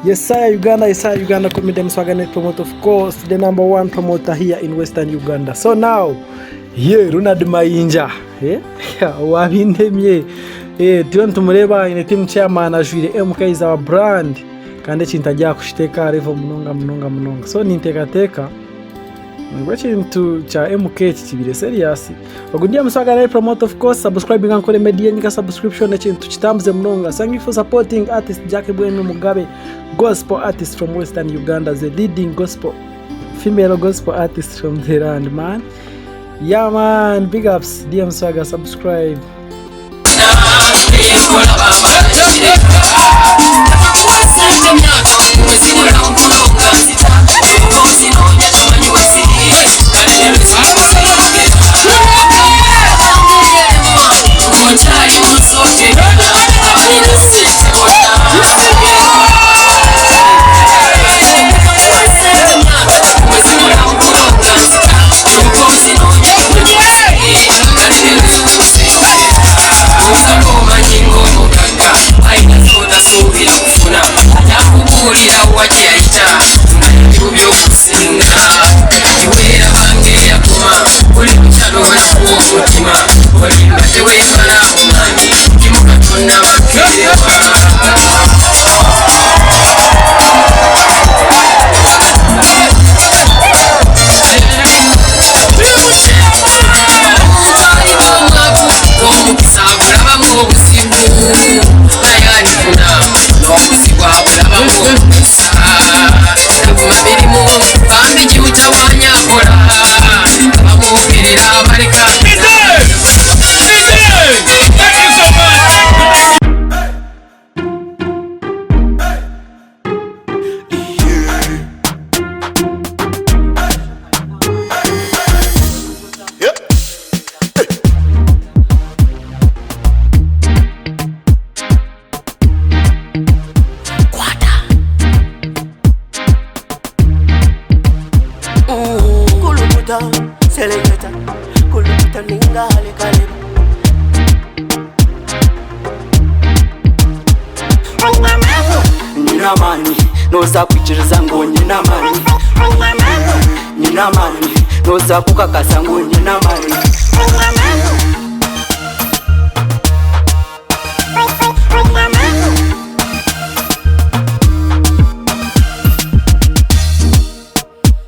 Yes, Uganda, Uganda Comedy Mswaganet promoter, of course, the number one promoter here in Western Uganda. So now, yeah, Ronald Mayinja, wabindemye, tuyon tumureba in team chairman ajwire MK is our brand, kandi chintajya kushiteka revo munonga. So nintekateka ngwache into cha MK chibire serious. Bagundia Mswaganet promoter, of course, subscribing Ankole Media nika subscription nechi tuchitamze munonga. Thank you for supporting artist Jackie Bwenu Mugabe, gospel artist from Western Uganda, the leading female gospel artist from the land, man. Yeah, man, big ups, DM Swaga, subscribe. Selecta, kuluta ninga hale kale. Nina mani, no za kuchiriza ngo nina mani. Nina mani, no za kukakasa ngo nina mani.